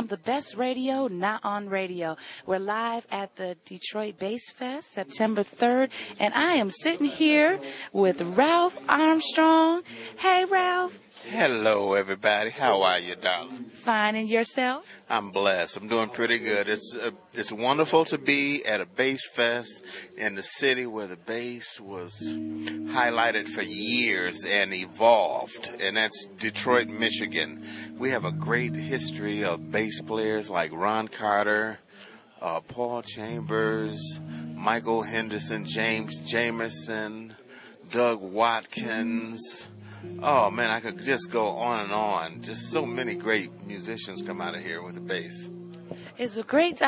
The best radio, not on radio. We're live at the Detroit Bass Fest, September 3rd, and I am sitting here with Ralph Armstrong. Hey, Ralph. Hello, everybody. How are you, darling? Fine, and yourself? I'm blessed. I'm doing pretty good. It's wonderful to be at a bass fest in the city where the bass was highlighted for years and evolved, and that's Detroit, Michigan. We have a great history of bass players like Ron Carter, Paul Chambers, Michael Henderson, James Jamerson, Doug Watkins. Oh, man, I could just go on and on. Just so many great musicians come out of here with the bass. It's a great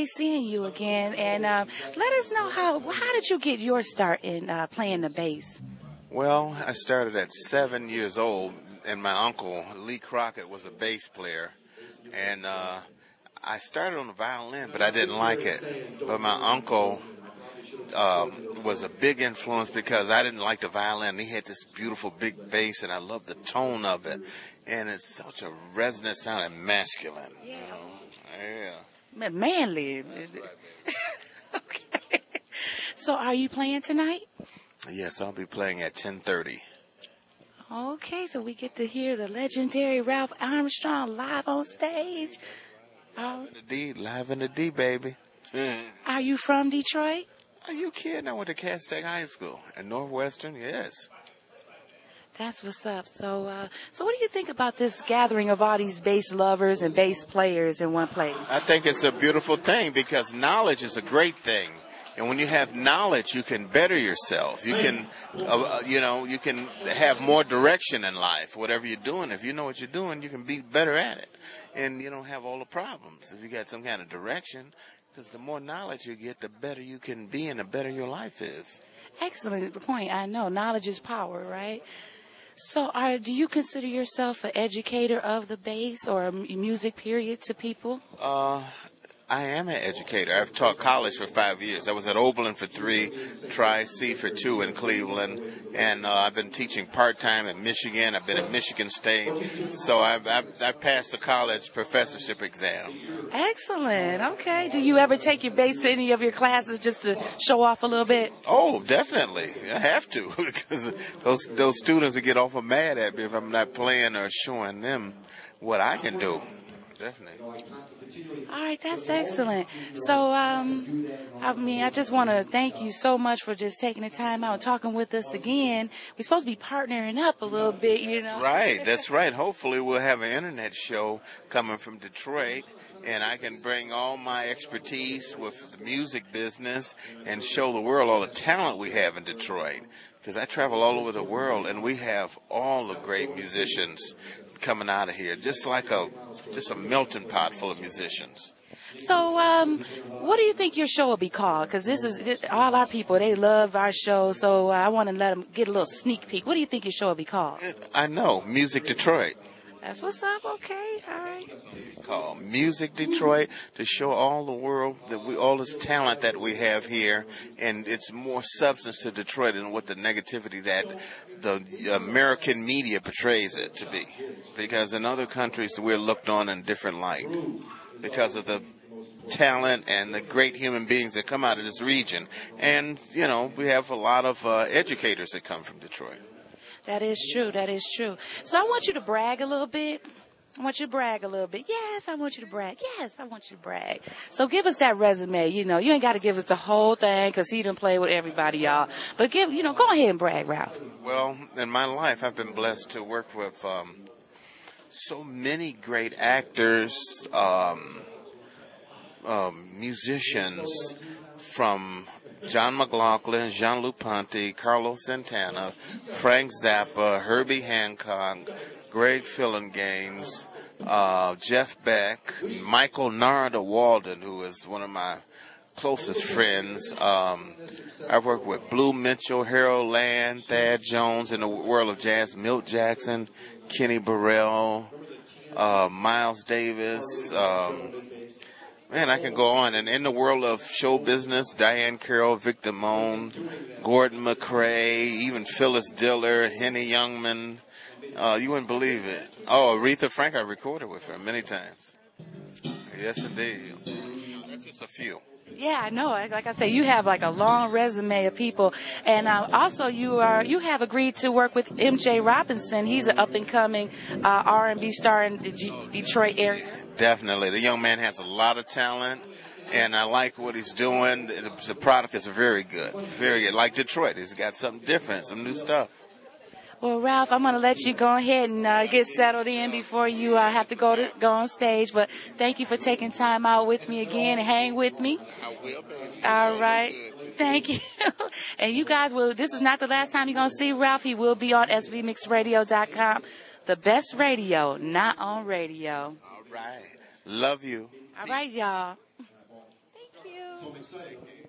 seeing you again. And let us know how did you get your start in playing the bass? Well, I started at 7 years old, and my uncle, Lee Crockett, was a bass player. And I started on the violin, but I didn't like it. But my uncle was a big influence because I didn't like the violin. He had this beautiful big bass, and I loved the tone of it. And it's such a resonant sound and masculine. Yeah. You know? Yeah. Manly. Okay. So are you playing tonight? Yes, I'll be playing at 10:30. Okay, so we get to hear the legendary Ralph Armstrong live on stage. Live in the D, baby. Are you from Detroit? Are you kidding? I went to Cass-Tech High School at Northwestern, yes. That's what's up. So what do you think about this gathering of all these bass lovers and bass players in one place? I think it's a beautiful thing because knowledge is a great thing. And when you have knowledge, you can better yourself. You can, you can have more direction in life. Whatever you're doing, if you know what you're doing, you can be better at it. And you don't have all the problems if you got some kind of direction. Because the more knowledge you get, the better you can be and the better your life is. Excellent point. I know. Knowledge is power, right? So do you consider yourself an educator of the bass or a music period to people? I am an educator. I've taught college for 5 years. I was at Oberlin for 3, Tri-C for 2 in Cleveland, and I've been teaching part-time at Michigan. I've been at Michigan State. So I passed the college professorship exam. Excellent. Okay. Do you ever take your bass to any of your classes just to show off a little bit? Oh, definitely. I have to because those students will get awful mad at me if I'm not playing or showing them what I can do. Definitely. All right, that's excellent. So, I just want to thank you so much for just taking the time out and talking with us again. We're supposed to be partnering up a little bit, you know. That's right. Hopefully we'll have an internet show coming from Detroit, and I can bring all my expertise with the music business and show the world all the talent we have in Detroit. Because I travel all over the world, and we have all the great musicians coming out of here, just a melting pot full of musicians. So, what do you think your show will be called? Because all our people, they love our show, so I want to let them get a little sneak peek. What do you think your show will be called? I know, Music Detroit. That's what's up. Okay, all right. Called Music Detroit to show all the world all this talent that we have here, and it's more substance to Detroit than what the negativity that the American media portrays it to be. Because in other countries we're looked on in a different light because of the talent and the great human beings that come out of this region. And, we have a lot of educators that come from Detroit. That is true. So I want you to brag a little bit. Yes, I want you to brag. Yes, I want you to brag. So give us that resume. You ain't got to give us the whole thing because he done play with everybody, y'all. But go ahead and brag, Ralph. Well, in my life, I've been blessed to work with so many great actors, musicians from John McLaughlin, Jean-Luc Ponty, Carlos Santana, Frank Zappa, Herbie Hancock, Greg Fillinganes, Jeff Beck, Michael Narda Walden, who is one of my closest friends. I work with Blue Mitchell, Harold Land, Thad Jones in the world of jazz, Milt Jackson, Kenny Burrell, Miles Davis. Man, I can go on. And in the world of show business, Diane Carroll, Victor Moan, Gordon McRae, even Phyllis Diller, Henny Youngman. You wouldn't believe it. Oh, Aretha Frank, I recorded with her many times. Yes, indeed. That's just a few. Yeah, I know. Like I say, you have like a long resume of people, and also you have agreed to work with M.J. Robinson. He's an up and coming R&B star in the Detroit area. Definitely, the young man has a lot of talent, and I like what he's doing. The product is very good, very good. Like Detroit, he's got something different, some new stuff. Well, Ralph, I'm going to let you go ahead and get settled in before you have to go on stage. But thank you for taking time out with me again and hang with me. I will, baby. All right. Thank you. And you guys this is not the last time you're going to see Ralph. He will be on svmixradio.com. The best radio, not on radio. All right. Love you. All right, y'all. Thank you.